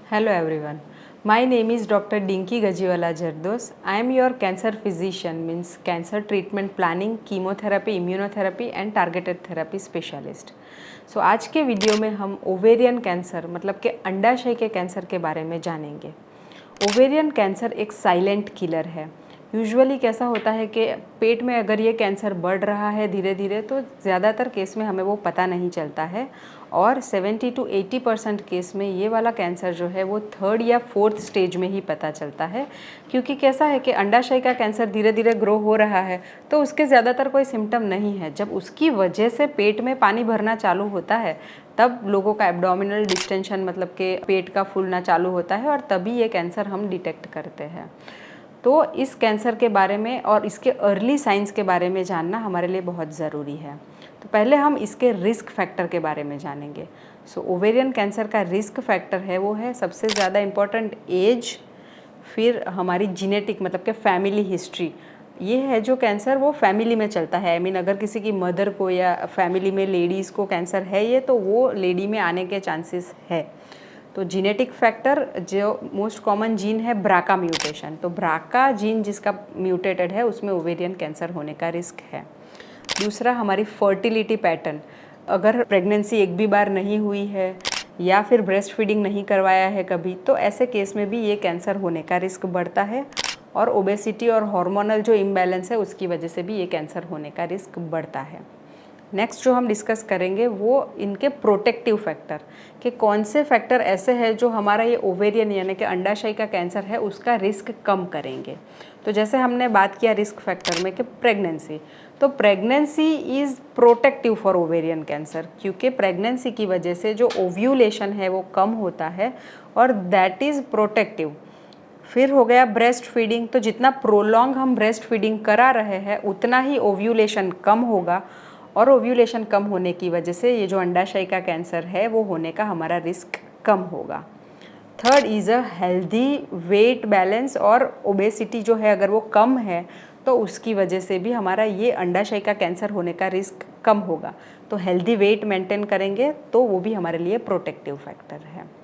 Hello everyone. My name is Dr. Dinky Gajiwala Jardos. I am your cancer physician, means cancer treatment planning, chemotherapy, immunotherapy and targeted therapy specialist. So आज के video में हम ovarian cancer मतलब कि अंडाशय के cancer के बारे में जानेंगे। ओवेरियन कैंसर एक साइलेंट किलर है। यूजुअली कैसा होता है कि पेट में अगर ये कैंसर बढ़ रहा है धीरे धीरे तो ज़्यादातर केस में हमें वो पता नहीं चलता है और 70 to 80% केस में ये वाला कैंसर जो है वो 3rd या 4th स्टेज में ही पता चलता है, क्योंकि कैसा है कि अंडाशय का कैंसर धीरे धीरे ग्रो हो रहा है तो उसके ज़्यादातर कोई सिम्टम नहीं है। जब उसकी वजह से पेट में पानी भरना चालू होता है तब लोगों का एब्डोमिनल डिस्टेंशन मतलब कि पेट का फूलना चालू होता है और तभी ये कैंसर हम डिटेक्ट करते हैं। तो इस कैंसर के बारे में और इसके अर्ली साइंस के बारे में जानना हमारे लिए बहुत ज़रूरी है। तो पहले हम इसके रिस्क फैक्टर के बारे में जानेंगे। सो ओवेरियन कैंसर का रिस्क फैक्टर है वो है सबसे ज़्यादा इम्पॉर्टेंट एज, फिर हमारी जीनेटिक मतलब कि फैमिली हिस्ट्री। ये है जो कैंसर वो फैमिली में चलता है। अगर किसी की मदर को या फैमिली में लेडीज़ को कैंसर है ये तो वो लेडी में आने के चांसेस है। तो जीनेटिक फैक्टर जो मोस्ट कॉमन जीन है ब्राका म्यूटेशन, तो ब्राका जीन जिसका म्यूटेटेड है उसमें ओवेरियन कैंसर होने का रिस्क है। दूसरा हमारी फर्टिलिटी पैटर्न, अगर प्रेगनेंसी एक भी बार नहीं हुई है या फिर ब्रेस्ट फीडिंग नहीं करवाया है कभी तो ऐसे केस में भी ये कैंसर होने का रिस्क बढ़ता है। और ओबेसिटी और हार्मोनल जो इम्बैलेंस है उसकी वजह से भी ये कैंसर होने का रिस्क बढ़ता है। नेक्स्ट जो हम डिस्कस करेंगे वो इनके प्रोटेक्टिव फैक्टर, कि कौन से फैक्टर ऐसे हैं जो हमारा ये ओवेरियन यानी कि अंडाशय का कैंसर है उसका रिस्क कम करेंगे। तो जैसे हमने बात किया रिस्क फैक्टर में कि प्रेगनेंसी, तो pregnancy is protective for ovarian cancer, क्योंकि प्रेगनेंसी की वजह से जो ओव्यूलेशन है वो कम होता है और दैट इज़ प्रोटेक्टिव। फिर हो गया ब्रेस्ट फीडिंग, तो जितना प्रोलॉन्ग हम ब्रेस्ट फीडिंग करा रहे हैं उतना ही ओव्यूलेशन कम होगा और ओव्यूलेशन कम होने की वजह से ये जो अंडाशय का कैंसर है वो होने का हमारा रिस्क कम होगा। Third is a healthy weight balance, और ओबेसिटी जो है अगर वो कम है तो उसकी वजह से भी हमारा ये अंडाशय का कैंसर होने का रिस्क कम होगा। तो हेल्दी वेट मेंटेन करेंगे तो वो भी हमारे लिए प्रोटेक्टिव फैक्टर है।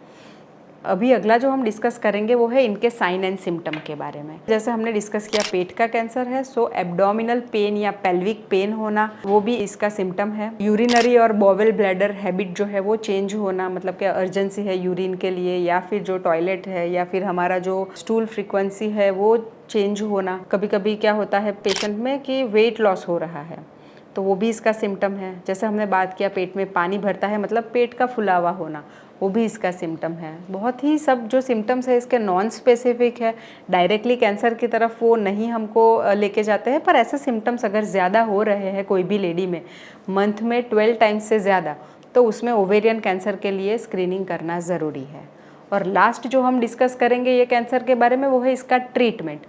अभी अगला जो हम डिस्कस करेंगे वो है इनके साइन एंड सिम्टम के बारे में। जैसे हमने डिस्कस किया पेट का कैंसर है, सो एब्डोमिनल पेन या पेल्विक पेन होना वो भी इसका सिम्टम है। यूरिनरी और बॉवेल ब्लैडर हैबिट जो है वो चेंज होना, मतलब कि अर्जेंसी है यूरिन के लिए या फिर जो टॉयलेट है या फिर हमारा जो स्टूल फ्रीक्वेंसी है वो चेंज होना। कभी कभी क्या होता है पेशेंट में कि वेट लॉस हो रहा है तो वो भी इसका सिम्टम है। जैसे हमने बात किया पेट में पानी भरता है मतलब पेट का फुलावा होना, वो भी इसका सिम्टम है। बहुत ही सब जो सिम्टम्स है इसके नॉन स्पेसिफिक है, डायरेक्टली कैंसर की तरफ वो नहीं हमको लेके जाते हैं, पर ऐसे सिम्टम्स अगर ज़्यादा हो रहे हैं कोई भी लेडी में मंथ में 12 टाइम्स से ज़्यादा तो उसमें ओवेरियन कैंसर के लिए स्क्रीनिंग करना ज़रूरी है। और लास्ट जो हम डिस्कस करेंगे ये कैंसर के बारे में वो है इसका ट्रीटमेंट।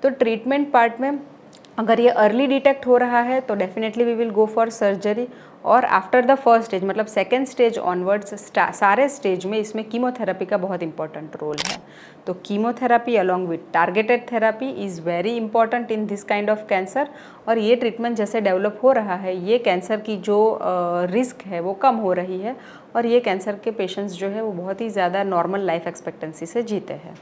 तो ट्रीटमेंट पार्ट में अगर ये अर्ली डिटेक्ट हो रहा है तो definitely we will go for surgery, और आफ्टर द फर्स्ट स्टेज मतलब सेकेंड स्टेज ऑनवर्ड्स सारे स्टेज में इसमें कीमोथेरेपी का बहुत इंपॉर्टेंट रोल है। तो chemotherapy along with targeted therapy is very important in this kind of cancer. और ये ट्रीटमेंट जैसे डेवलप हो रहा है ये कैंसर की जो रिस्क है वो कम हो रही है और ये कैंसर के पेशेंट्स जो है वो बहुत ही ज़्यादा नॉर्मल लाइफ एक्सपेक्टेंसी से जीते हैं।